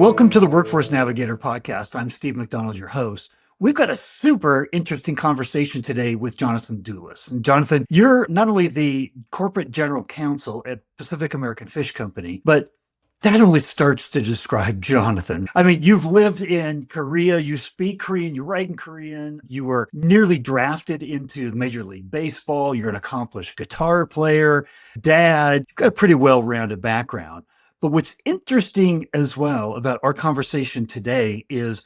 Welcome to the Workforce Navigator podcast. I'm Steve McDonald, your host. We've got a super interesting conversation today with Jonathan Doulas. And Jonathan, you're not only the corporate general counsel at Pacific American Fish Company, but that only starts to describe Jonathan. I mean, you've lived in Korea, you speak Korean, you write in Korean, you were nearly drafted into Major League Baseball, you're an accomplished guitar player, dad, you've got a pretty well-rounded background. But what's interesting as well about our conversation today is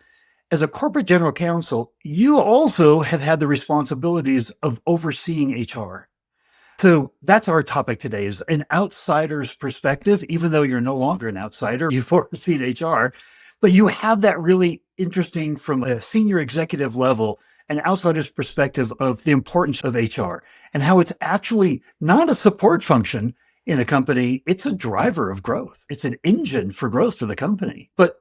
as a corporate general counsel, you also have had the responsibilities of overseeing HR. So that's our topic today is an outsider's perspective, even though you're no longer an outsider, you've overseen HR, but you have that really interesting from a senior executive level, an outsider's perspective of the importance of HR and how it's actually not a support function in a company, it's a driver of growth. It's an engine for growth for the company. But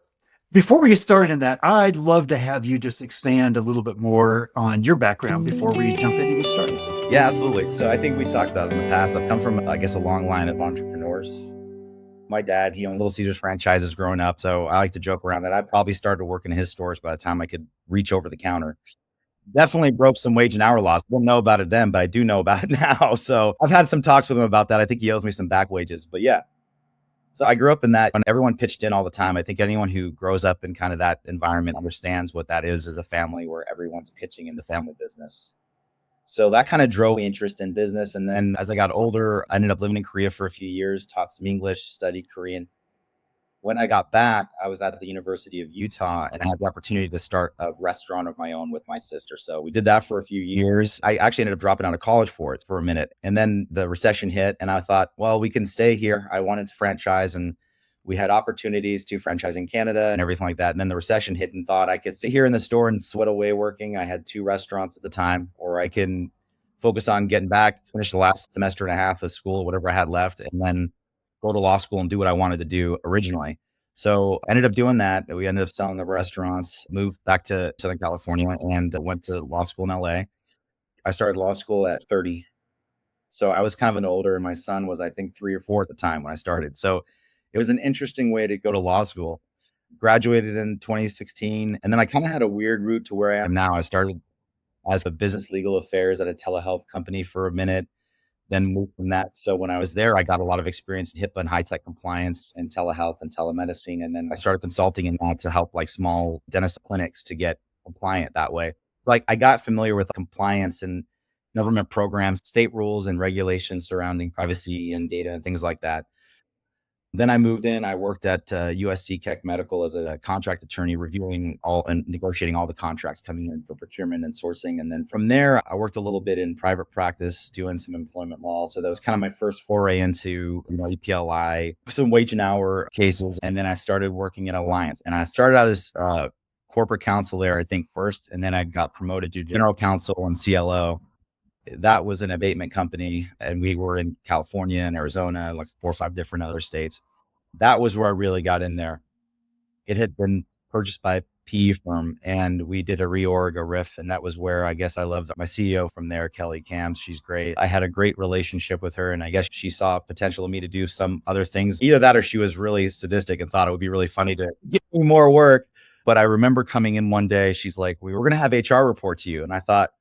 before we get started in that, I'd love to have you just expand a little bit more on your background before we jump in and get started. Yeah, absolutely. So I think we talked about it in the past. I've come from, I guess, a long line of entrepreneurs. My dad, he owned Little Caesars franchises growing up. So I like to joke around that I probably started working in his stores by the time I could reach over the counter. Definitely broke some wage and hour laws. Didn't know about it then, but I do know about it now. So I've had some talks with him about that. I think he owes me some back wages, but yeah. So I grew up in that when everyone pitched in all the time. I think anyone who grows up in kind of that environment understands what that is as a family where everyone's pitching in the family business. So that kind of drove me interest in business. And then as I got older, I ended up living in Korea for a few years, taught some English, studied Korean. When I got back, I was at the University of Utah and I had the opportunity to start a restaurant of my own with my sister. So we did that for a few years. I actually ended up dropping out of college for it for a minute. And then the recession hit and I thought, well, we can stay here. I wanted to franchise and we had opportunities to franchise in Canada and everything like that. And then the recession hit and thought I could sit here in the store and sweat away working. I had 2 restaurants at the time, or I can focus on getting back, finish the last semester and a half of school, whatever I had left, and then go to law school and do what I wanted to do originally. So I ended up doing that. We ended up selling the restaurants, moved back to Southern California and went to law school in LA. I started law school at 30. So I was kind of an older, and my son was, I think, 3 or 4 at the time when I started. So it was an interesting way to go to law school. Graduated in 2016. And then I kind of had a weird route to where I am now. I started as a business legal affairs at a telehealth company for a minute, then moved from that. So when I was there, I got a lot of experience in HIPAA and high-tech compliance and telehealth and telemedicine. And then I started consulting in that to help like small dentist clinics to get compliant that way. Like I got familiar with compliance and government programs, state rules and regulations surrounding privacy and data and things like that. Then I moved in. I worked at USC Keck Medical as a contract attorney, reviewing all and negotiating all the contracts coming in for procurement and sourcing. And then from there, I worked a little bit in private practice, doing some employment law. So that was kind of my first foray into EPLI, some wage and hour cases. And then I started working at Alliance. And I started out as corporate counsel there, I think first, and then I got promoted to general counsel and CLO. That was an abatement company, and we were in California and Arizona, like 4 or 5 different other states. That was where I really got in there. It had been purchased by a PE firm, and we did a reorg, a riff, and that was where I guess I loved my CEO from there, Kelly Cams. She's great. I had a great relationship with her, and I guess she saw potential in me to do some other things. Either that or she was really sadistic and thought it would be really funny to give me more work. But I remember coming in one day, she's like, we were going to have HR report to you. And I thought,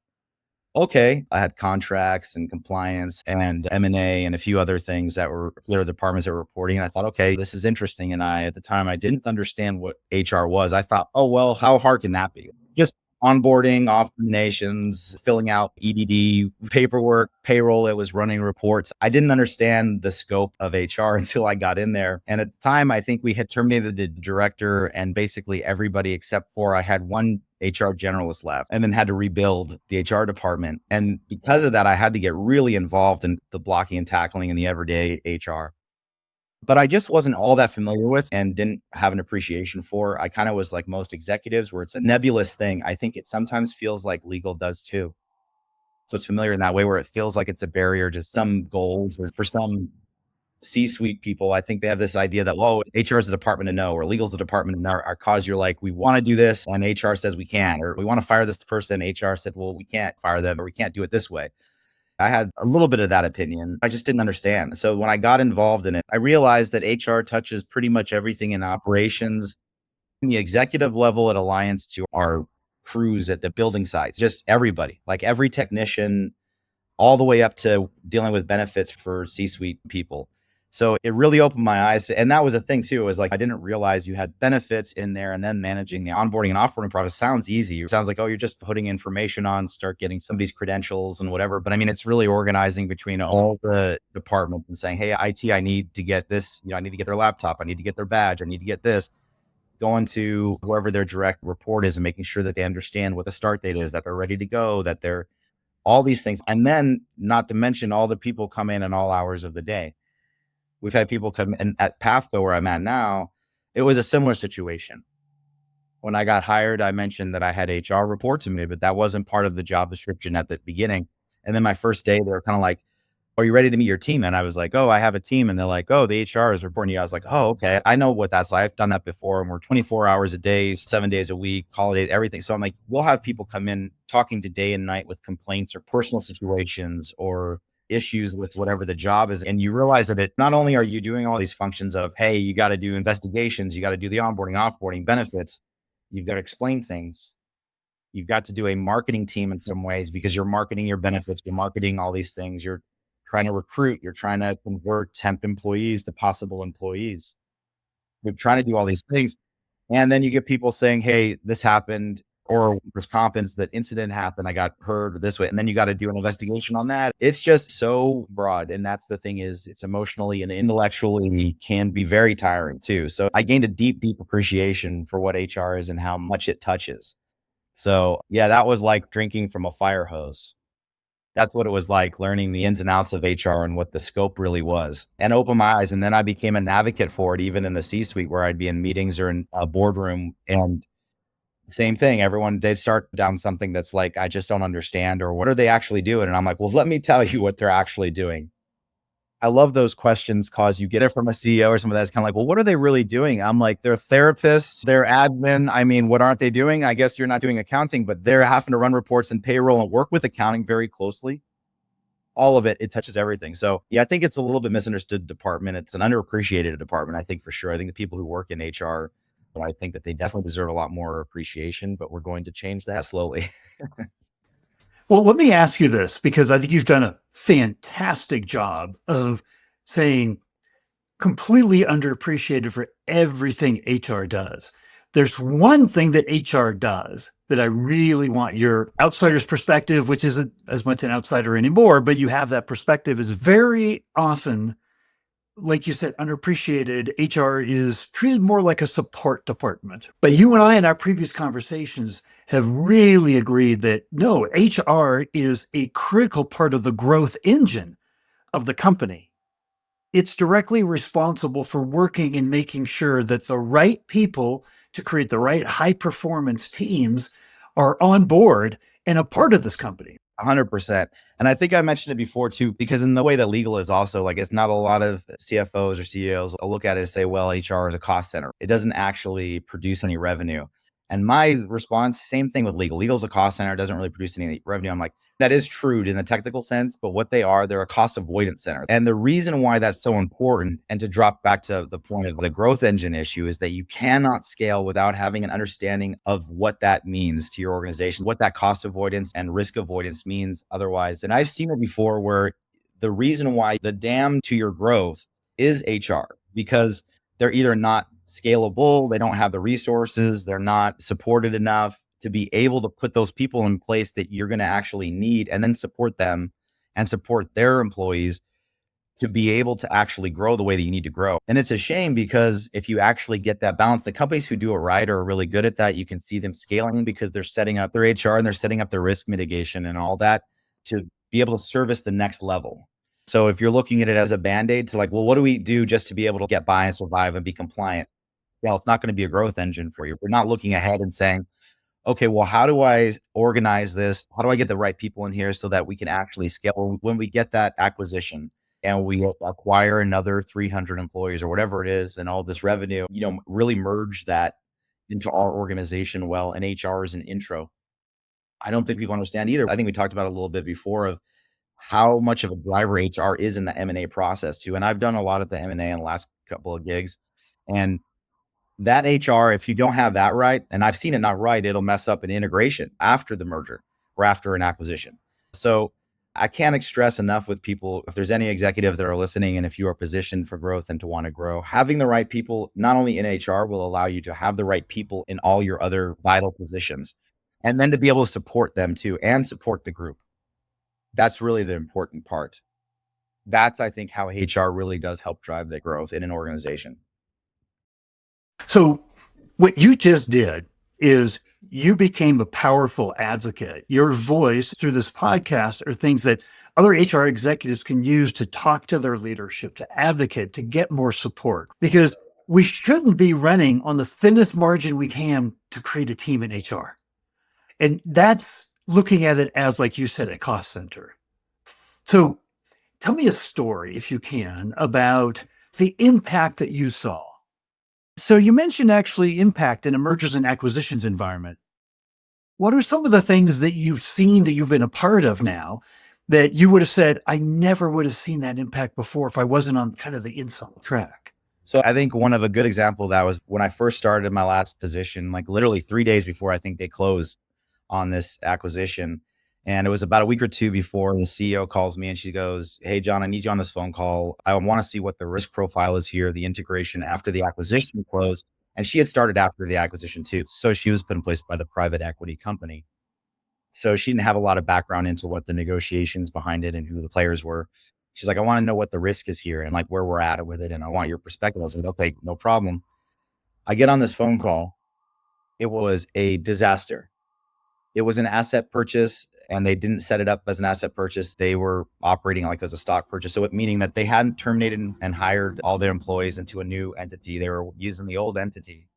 okay, I had contracts and compliance and M&A and a few other things that were clear departments that were reporting. And I thought, okay, this is interesting. And at the time, I didn't understand what HR was. I thought, oh, well, how hard can that be? Just onboarding, off nations, filling out EDD paperwork, payroll. It was running reports. I didn't understand the scope of HR until I got in there. And at the time, I think we had terminated the director and basically everybody except for I had one HR generalist left and then had to rebuild the HR department. And because of that, I had to get really involved in the blocking and tackling and the everyday HR. But I just wasn't all that familiar with and didn't have an appreciation for. I kind of was like most executives where it's a nebulous thing. I think it sometimes feels like legal does too. So it's familiar in that way where it feels like it's a barrier to some goals or for some C-suite people. I think they have this idea that, whoa, HR is a department to know or legal is a department to know. Our cause, you're like, we want to do this and HR says we can, or we want to fire this person. HR said, well, we can't fire them or we can't do it this way. I had a little bit of that opinion. I just didn't understand. So when I got involved in it, I realized that HR touches pretty much everything in operations, the executive level at Alliance to our crews at the building sites, just everybody, like every technician, all the way up to dealing with benefits for C-suite people. So it really opened my eyes. And that was a thing too. It was like, I didn't realize you had benefits in there, and then managing the onboarding and offboarding process sounds easy. It sounds like, oh, you're just putting information on, start getting somebody's credentials and whatever. But I mean, it's really organizing between all the departments and saying, hey, IT, I need to get this, I need to get their laptop. I need to get their badge. I need to get this. Going to whoever their direct report is and making sure that they understand what the start date is, that they're ready to go, that they're all these things. And then not to mention all the people come in all hours of the day. We've had people come in at PAFCO, where I'm at now. It was a similar situation. When I got hired, I mentioned that I had HR report to me, but that wasn't part of the job description at the beginning. And then my first day, they were kind of like, are you ready to meet your team? And I was like, oh, I have a team. And they're like, oh, the HR is reporting to you. I was like, oh, okay. I know what that's like. I've done that before. And we're 24 hours a day, 7 days a week, holidays, everything. So I'm like, we'll have people come in talking to day and night with complaints or personal situations or issues with whatever the job is. And you realize that it not only are you doing all these functions of, hey, you got to do investigations, you got to do the onboarding, offboarding, benefits, you've got to explain things. You've got to do a marketing team in some ways, because you're marketing your benefits, you're marketing all these things. You're trying to recruit, you're trying to convert temp employees to possible employees. You're trying to do all these things. And then you get people saying, hey, this happened, or workers' comp, that incident happened, I got hurt this way. And then you got to do an investigation on that. It's just so broad. And that's the thing, is it's emotionally and intellectually can be very tiring too. So I gained a deep, deep appreciation for what HR is and how much it touches. So yeah, that was like drinking from a fire hose. That's what it was like, learning the ins and outs of HR and what the scope really was, and opened my eyes. And then I became an advocate for it, even in the C-suite, where I'd be in meetings or in a boardroom, and same thing. Everyone, they'd start down something that's like, I just don't understand, or what are they actually doing? And I'm like, well, let me tell you what they're actually doing. I love those questions, cause you get it from a CEO or somebody that's kind of like, well, what are they really doing? I'm like, they're therapists, they're admin. I mean, what aren't they doing? I guess you're not doing accounting, but they're having to run reports and payroll and work with accounting very closely. All of it, it touches everything. So yeah, I think it's a little bit misunderstood department. It's an underappreciated department, I think, for sure. I think the people who work in HR, but I think that they definitely deserve a lot more appreciation, but we're going to change that slowly. Well, let me ask you this, because I think you've done a fantastic job of saying completely underappreciated for everything HR does. There's one thing that HR does that I really want your outsider's perspective, which isn't as much an outsider anymore, but you have that perspective, is very often, like you said, underappreciated. HR is treated more like a support department. But you and I, in our previous conversations, have really agreed that no, HR is a critical part of the growth engine of the company. It's directly responsible for working and making sure that the right people to create the right high performance teams are on board and a part of this company. 100%. And I think I mentioned it before too, because in the way that legal is also, like, it's not a lot of CFOs or CEOs will look at it and say, well, HR is a cost center. It doesn't actually produce any revenue. And my response, same thing with legal. Legal is a cost center, doesn't really produce any revenue. I'm like, that is true in the technical sense, but what they are, they're a cost avoidance center. And the reason why that's so important, and to drop back to the point of the growth engine issue, is that you cannot scale without having an understanding of what that means to your organization, what that cost avoidance and risk avoidance means otherwise. And I've seen it before, where the reason why the dam to your growth is HR, because they're either not scalable, they don't have the resources, they're not supported enough to be able to put those people in place that you're going to actually need, and then support them and support their employees to be able to actually grow the way that you need to grow. And it's a shame, because if you actually get that balance, the companies who do it right are really good at that. You can see them scaling because they're setting up their HR and they're setting up their risk mitigation and all that to be able to service the next level. So if you're looking at it as a band-aid to like, well, what do we do just to be able to get by and survive and be compliant? Well, it's not going to be a growth engine for you. We're not looking ahead and saying, okay, well, how do I organize this? How do I get the right people in here so that we can actually scale when we get that acquisition and we acquire another 300 employees or whatever it is, and all this revenue, really merge that into our organization well. And HR is an intro. I don't think people understand either. I think we talked about it a little bit before, of how much of a driver HR is in the M&A process too. And I've done a lot of the M&A in the last couple of gigs. And that HR, if you don't have that right, and I've seen it not right, it'll mess up an integration after the merger or after an acquisition. So I can't stress enough with people, if there's any executive that are listening, and if you are positioned for growth and to want to grow, having the right people, not only in HR, will allow you to have the right people in all your other vital positions, and then to be able to support them too and support the group. That's really the important part. That's, I think, how HR really does help drive the growth in an organization. So what you just did is you became a powerful advocate. Your voice through this podcast are things that other HR executives can use to talk to their leadership, to advocate, to get more support. Because we shouldn't be running on the thinnest margin we can to create a team in HR. And that's looking at it as, like you said, a cost center. So tell me a story, if you can, about the impact that you saw. So you mentioned actually impact in a mergers and acquisitions environment. What are some of the things that you've seen that you've been a part of now that you would have said, I never would have seen that impact before if I wasn't on kind of the inside track? So I think one of a good example of that was when I first started my last position, like literally 3 days before I think they closed on this acquisition. And it was about a week or two before the CEO calls me and she goes, "Hey, John, I need you on this phone call. I want to see what the risk profile is here, the integration after the acquisition closed." And she had started after the acquisition too. So she was put in place by the private equity company. So she didn't have a lot of background into what the negotiations behind it and who the players were. She's like, "I want to know what the risk is here and like where we're at with it. And I want your perspective." I was like, "Okay, no problem." I get on this phone call. It was a disaster. It was an asset purchase and they didn't set it up as an asset purchase. They were operating like as a stock purchase. So it meaning that they hadn't terminated and hired all their employees into a new entity. They were using the old entity.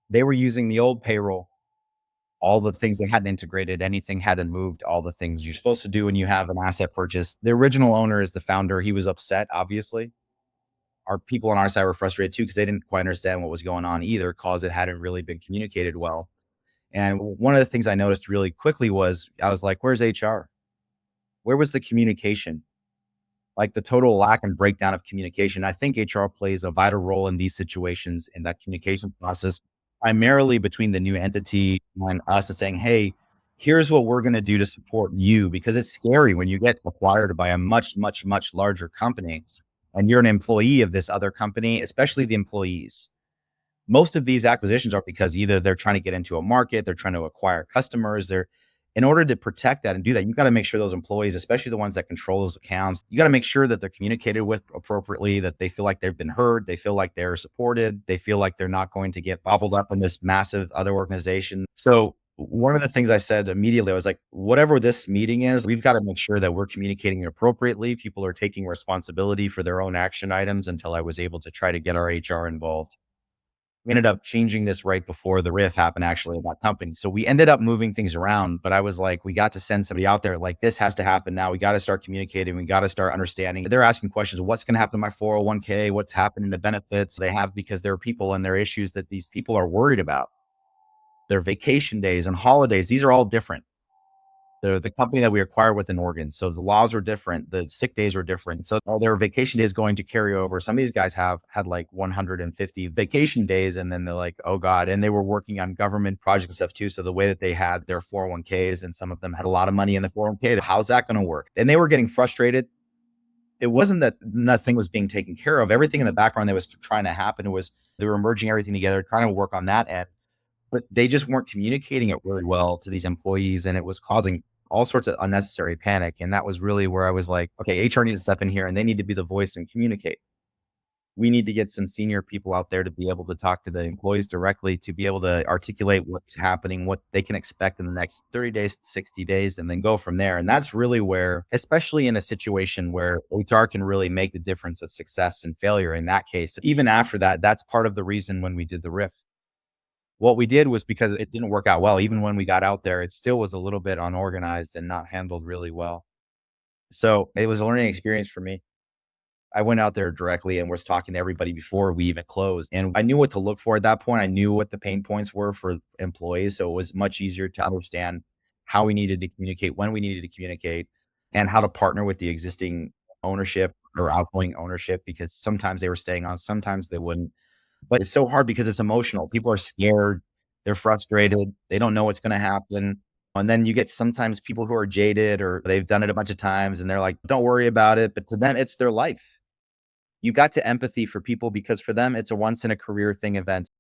They were using the old payroll, all the things they hadn't integrated, anything hadn't moved, all the things you're supposed to do when you have an asset purchase. The original owner is the founder. He was upset, obviously. Our people on our side were frustrated too because they didn't quite understand what was going on either, cause it hadn't really been communicated well. And one of the things I noticed really quickly was I was like, where's HR? Where was the communication? Like the total lack and breakdown of communication. I think HR plays a vital role in these situations in that communication process, primarily between the new entity and us and saying, "Hey, here's what we're going to do to support you," because it's scary when you get acquired by a much, much, much larger company and you're an employee of this other company, especially the employees. Most of these acquisitions are because either they're trying to get into a market, they're trying to acquire customers. They're In order to protect that and do that, you got to make sure those employees, especially the ones that control those accounts, you got to make sure that they're communicated with appropriately, that they feel like they've been heard, they feel like they're supported, they feel like they're not going to get bobbled up in this massive other organization. So one of the things I said immediately, I was like, whatever this meeting is, we've got to make sure that we're communicating appropriately. People are taking responsibility for their own action items until I was able to try to get our HR involved. We ended up changing this right before the riff happened, actually, of that company. So we ended up moving things around, but I was like, we got to send somebody out there, like, this has to happen now. We got to start communicating. We got to start understanding. They're asking questions. What's going to happen to my 401k? What's happening to benefits they have? Because there are people and there are issues that these people are worried about. Their vacation days and holidays, these are all different. They're the company that we acquired with an organ. So the laws are different. The sick days are different. So all their vacation days going to carry over. Some of these guys have had like 150 vacation days. And then they're like, oh God. And they were working on government projects and stuff too. So the way that they had their 401ks and some of them had a lot of money in the 401k, how's that going to work? And they were getting frustrated. It wasn't that nothing was being taken care of. Everything in the background that was trying to happen was they were merging everything together, trying to work on that end, but they just weren't communicating it really well to these employees. And it was causing all sorts of unnecessary panic. And that was really where I was like, okay, HR needs to step in here and they need to be the voice and communicate. We need to get some senior people out there to be able to talk to the employees directly, to be able to articulate what's happening, what they can expect in the next 30 days, 60 days, and then go from there. And that's really where, especially in a situation where HR can really make the difference of success and failure in that case, even after that, that's part of the reason when we did the riff. What we did was because it didn't work out well. Even when we got out there, it still was a little bit unorganized and not handled really well. So it was a learning experience for me. I went out there directly and was talking to everybody before we even closed. And I knew what to look for at that point. I knew what the pain points were for employees. So it was much easier to understand how we needed to communicate, when we needed to communicate, and how to partner with the existing ownership or outgoing ownership, because sometimes they were staying on, sometimes they wouldn't. But it's so hard because it's emotional. People are scared, they're frustrated, they don't know what's going to happen. And then you get sometimes people who are jaded or they've done it a bunch of times and they're like, don't worry about it. But to them, it's their life. You got to empathy for people because for them, it's a once in a career thing event.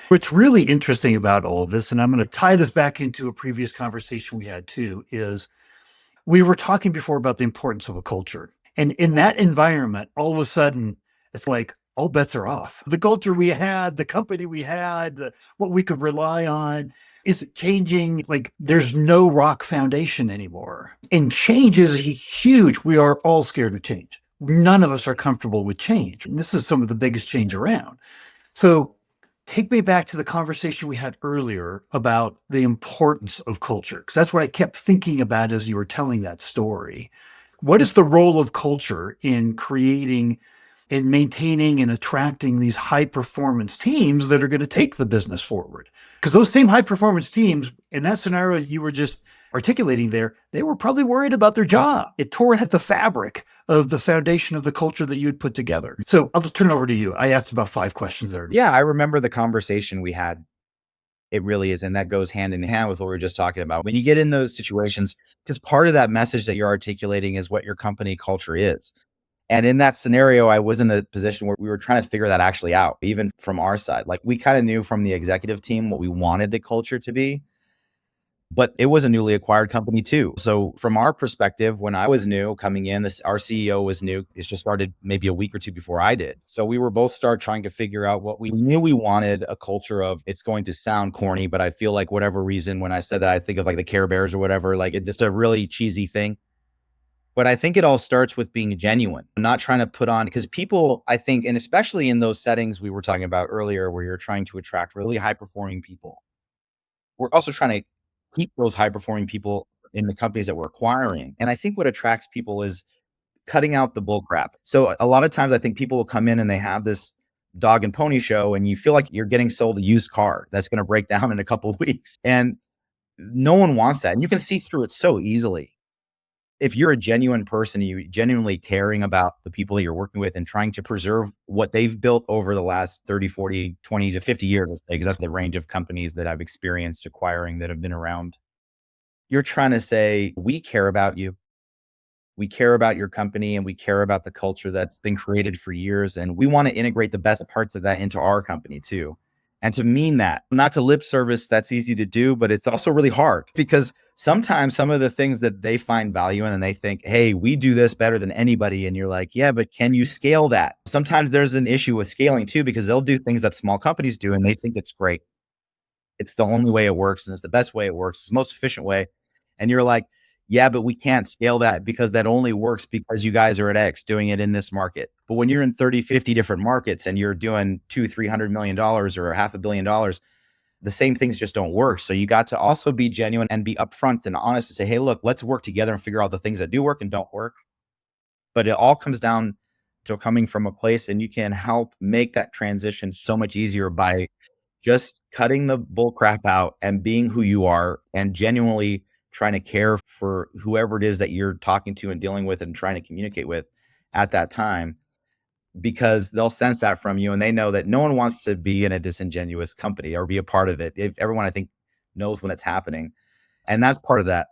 What's really interesting about all of this, and I'm going to tie this back into a previous conversation we had too, is we were talking before about the importance of a culture. And in that environment, all of a sudden, it's like all bets are off. The culture we had, the company we had, what we could rely on is changing. Like there's no rock foundation anymore. And change is huge. We are all scared of change. None of us are comfortable with change. And this is some of the biggest change around. So take me back to the conversation we had earlier about the importance of culture, because that's what I kept thinking about as you were telling that story. What is the role of culture in creating and maintaining and attracting these high performance teams that are going to take the business forward? Because those same high performance teams in that scenario you were just articulating there, they were probably worried about their job. It tore at the fabric of the foundation of the culture that you'd put together. So I'll just turn it over to you. I asked about 5 questions there. Yeah, I remember the conversation we had. It really is. And that goes hand in hand with what we were just talking about. When you get in those situations, because part of that message that you're articulating is what your company culture is. And in that scenario, I was in a position where we were trying to figure that actually out, even from our side. Like we kind of knew from the executive team what we wanted the culture to be, but it was a newly acquired company too. So from our perspective, when I was new coming in, our CEO was new. It just started maybe a week or two before I did. So we were both start trying to figure out what we knew we wanted a culture of. It's going to sound corny, but I feel like whatever reason, when I said that, I think of like the Care Bears or whatever, like it's just a really cheesy thing. But I think it all starts with being genuine, not trying to put on, because people, I think, and especially in those settings we were talking about earlier, where you're trying to attract really high performing people, we're also trying to keep those high performing people in the companies that we're acquiring. And I think what attracts people is cutting out the bull crap. So a lot of times I think people will come in and they have this dog and pony show and you feel like you're getting sold a used car that's going to break down in a couple of weeks. And no one wants that. And you can see through it so easily. If you're a genuine person, you genuinely caring about the people that you're working with and trying to preserve what they've built over the last 30, 40, 20 to 50 years, let's say, because that's the range of companies that I've experienced acquiring that have been around. You're trying to say, we care about you. We care about your company and we care about the culture that's been created for years. And we want to integrate the best parts of that into our company too. And to mean that, not to lip service, that's easy to do, but it's also really hard because sometimes some of the things that they find value in and they think, hey, we do this better than anybody. And you're like, yeah, but can you scale that? Sometimes there's an issue with scaling too, because they'll do things that small companies do and they think it's great. It's the only way it works and it's the best way it works. It's the most efficient way. And you're like, yeah, but we can't scale that because that only works because you guys are at X doing it in this market. But when you're in 30, 50 different markets and you're doing $200-300 million or $500 million, the same things just don't work. So you got to also be genuine and be upfront and honest and say, hey, look, let's work together and figure out the things that do work and don't work. But it all comes down to coming from a place, and you can help make that transition so much easier by just cutting the bull crap out and being who you are and genuinely trying to care for whoever it is that you're talking to and dealing with and trying to communicate with at that time, because they'll sense that from you and they know that no one wants to be in a disingenuous company or be a part of it. If everyone, I think, knows when it's happening. And that's part of that.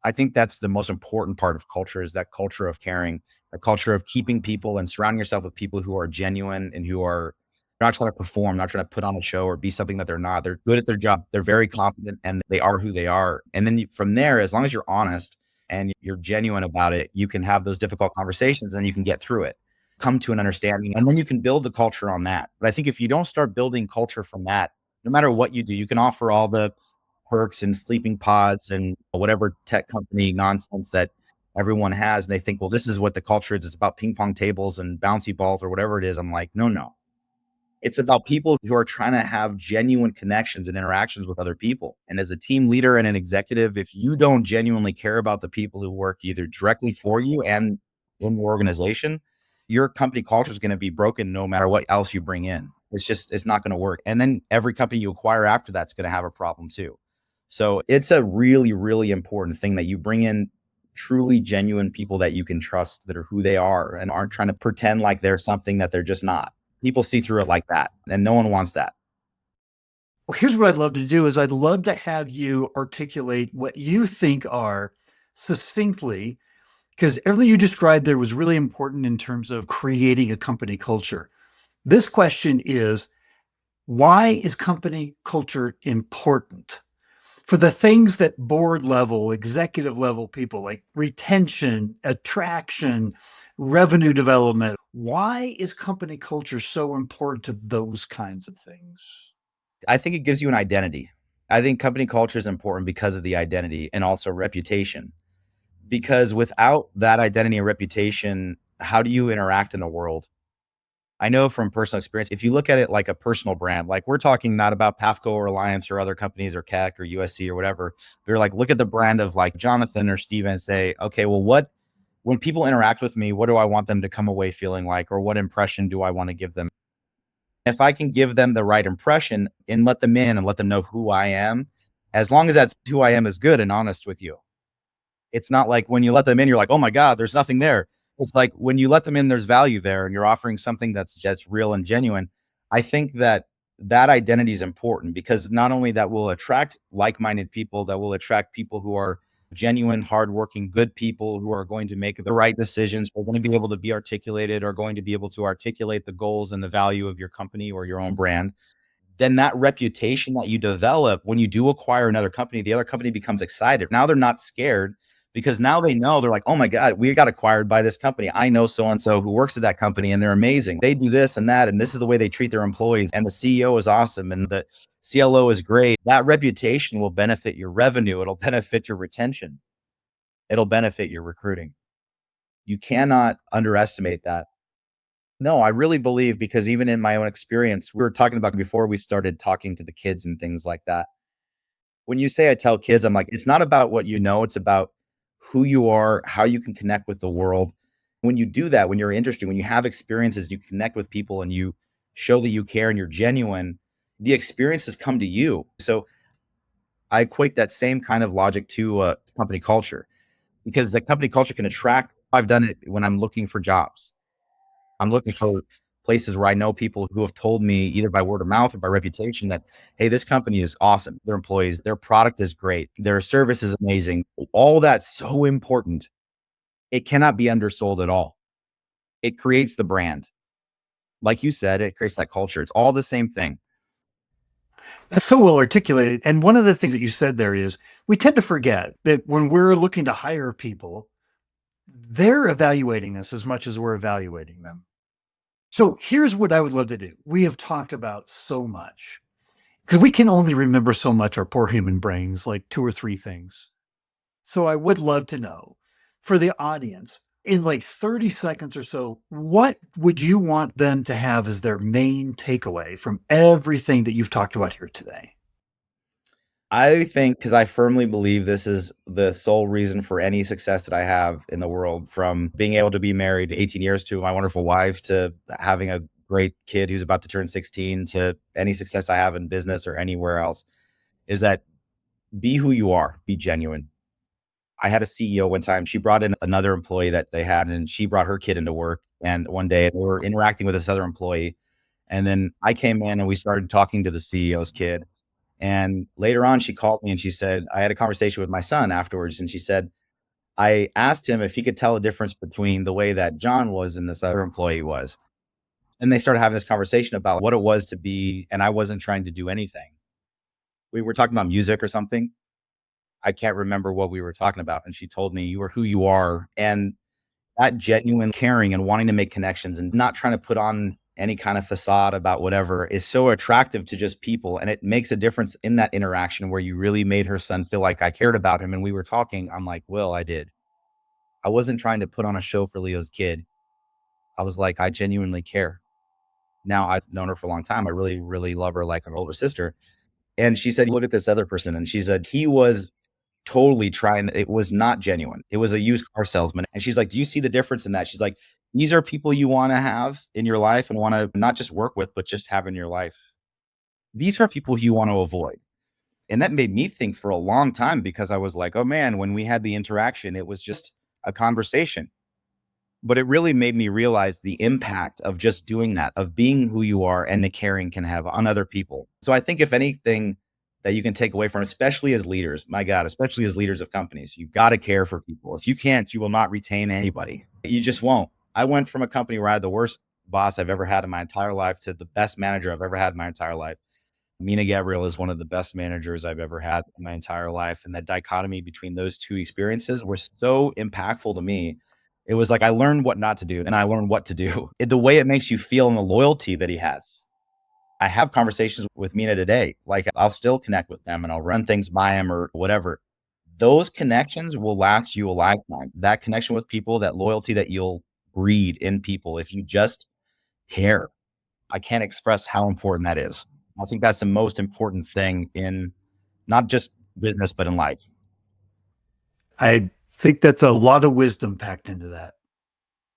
I think that's the most important part of culture, is that culture of caring, a culture of keeping people and surrounding yourself with people who are genuine and who are not trying to perform, not trying to put on a show or be something that they're not. They're good at their job. They're very confident and they are who they are. And then from there, as long as you're honest and you're genuine about it, you can have those difficult conversations and you can get through it, come to an understanding, and then you can build the culture on that. But I think if you don't start building culture from that, no matter what you do, you can offer all the perks and sleeping pods and whatever tech company nonsense that everyone has. And they think, well, this is what the culture is. It's about ping pong tables and bouncy balls or whatever it is. I'm like, no. It's about people who are trying to have genuine connections and interactions with other people. And as a team leader and an executive, if you don't genuinely care about the people who work either directly for you and in your organization, your company culture is going to be broken no matter what else you bring in. It's not going to work. And then every company you acquire after that's going to have a problem too. So it's a really, really important thing that you bring in truly genuine people that you can trust, that are who they are and aren't trying to pretend like they're something that they're just not. People see through it like that, and no one wants that. Well, here's what I'd love to do is I'd love to have you articulate what you think are succinctly, because everything you described there was really important in terms of creating a company culture. This question is, why is company culture important? For the things that board level, executive level people like retention, attraction, revenue development, why is company culture so important to those kinds of things? I think it gives you an identity. I think company culture is important because of the identity and also reputation. Because without that identity and reputation, how do you interact in the world? I know from personal experience, if you look at it like a personal brand, like we're talking not about Pafco or Alliance or other companies or Keck or USC or whatever. They're like, look at the brand of like Jonathan or Steven and say, okay, well, when people interact with me, what do I want them to come away feeling like? Or what impression do I want to give them? If I can give them the right impression and let them in and let them know who I am, as long as that's who I am is good and honest with you. It's not like when you let them in, you're like, oh my God, there's nothing there. It's like when you let them in, there's value there and you're offering something that's real and genuine. I think that that identity is important because not only that will attract like-minded people, that will attract people who are genuine, hardworking, good people who are going to make the right decisions, are going to be able to be articulated, are going to be able to articulate the goals and the value of your company or your own brand. Then that reputation that you develop when you do acquire another company, the other company becomes excited. Now they're not scared because now they know they're like, oh my God, we got acquired by this company. I know so and so who works at that company and they're amazing. They do this and that. And this is the way they treat their employees. And the CEO is awesome. And the CLO is great. That reputation will benefit your revenue. It'll benefit your retention. It'll benefit your recruiting. You cannot underestimate that. No, I really believe because even in my own experience, we were talking about before we started talking to the kids and things like that. When you say I tell kids, I'm like, it's not about what you know, it's about who you are, how you can connect with the world. When you do that, when you're interested, when you have experiences, you connect with people and you show that you care and you're genuine, the experiences come to you. So I equate that same kind of logic to company culture because the company culture can attract. I've done it when I'm looking for jobs. I'm looking for places where I know people who have told me either by word of mouth or by reputation that, hey, this company is awesome. Their employees, their product is great. Their service is amazing. All that's so important. It cannot be undersold at all. It creates the brand. Like you said, it creates that culture. It's all the same thing. That's so well articulated. And one of the things that you said there is we tend to forget that when we're looking to hire people, they're evaluating us as much as we're evaluating them. So here's what I would love to do. We have talked about so much because we can only remember so much, our poor human brains, like two or three things. So I would love to know for the audience in like 30 seconds or so, what would you want them to have as their main takeaway from everything that you've talked about here today? I think because I firmly believe this is the sole reason for any success that I have in the world, from being able to be married 18 years to my wonderful wife, to having a great kid who's about to turn 16, to any success I have in business or anywhere else, is that be who you are, be genuine. I had a CEO one time, she brought in another employee that they had, and she brought her kid into work. And one day we were interacting with this other employee. And then I came in and we started talking to the CEO's kid. And later on, she called me and she said, I had a conversation with my son afterwards. And she said, I asked him if he could tell a difference between the way that John was and this other employee was. And they started having this conversation about what it was to be. And I wasn't trying to do anything. We were talking about music or something. I can't remember what we were talking about. And she told me, you are who you are. And that genuine caring and wanting to make connections and not trying to put on any kind of facade about whatever is so attractive to just people. And it makes a difference in that interaction where you really made her son feel like I cared about him. And we were talking. I'm like, well, I did. I wasn't trying to put on a show for Leo's kid. I was like, I genuinely care. Now I've known her for a long time. I really, really love her like an older sister. And she said, look at this other person. And she said, he was totally trying. It was not genuine. It was a used car salesman. And she's like, do you see the difference in that? She's like, these are people you want to have in your life and want to not just work with, but just have in your life. These are people you want to avoid. And that made me think for a long time because I was like, oh man, when we had the interaction, it was just a conversation. But it really made me realize the impact of just doing that, of being who you are and the caring can have on other people. So I think if anything that you can take away from, especially as leaders, my God, especially as leaders of companies, you've got to care for people. If you can't, you will not retain anybody. You just won't. I went from a company where I had the worst boss I've ever had in my entire life to the best manager I've ever had in my entire life. Mina Gabriel is one of the best managers I've ever had in my entire life. And that dichotomy between those two experiences were so impactful to me. It was like I learned what not to do and I learned what to do. The way it makes you feel and the loyalty that he has. I have conversations with Mina today. Like I'll still connect with them and I'll run things by him or whatever. Those connections will last you a lifetime. That connection with people, that loyalty that you'll breed in people if you just care. I can't express how important that is. I think that's the most important thing in not just business, but in life. I think that's a lot of wisdom packed into that.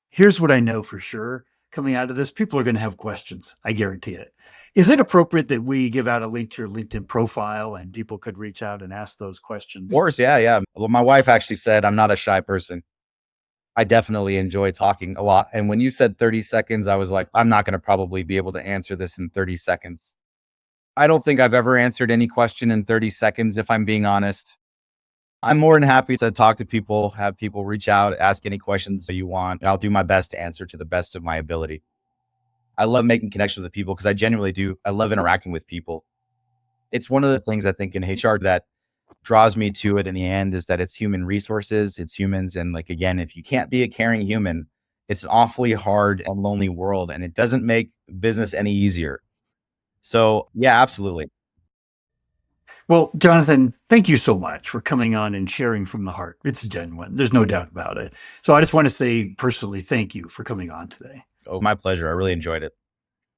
Here's what I know for sure coming out of this, people are going to have questions. I guarantee it. Is it appropriate that we give out a link to your LinkedIn profile and people could reach out and ask those questions? Of course, yeah, yeah. Well, my wife actually said I'm not a shy person. I definitely enjoy talking a lot. And when you said 30 seconds, I was like, I'm not going to probably be able to answer this in 30 seconds. I don't think I've ever answered any question in 30 seconds, if I'm being honest. I'm more than happy to talk to people, have people reach out, ask any questions that you want. I'll do my best to answer to the best of my ability. I love making connections with people because I genuinely do. I love interacting with people. It's one of the things I think in HR that draws me to it in the end is that it's human resources, it's humans. And like, again, if you can't be a caring human, it's an awfully hard and lonely world and it doesn't make business any easier. So yeah, absolutely. Well, Jonathan, thank you so much for coming on and sharing from the heart. It's genuine. There's no doubt about it. So I just want to say personally, thank you for coming on today. Oh, my pleasure. I really enjoyed it.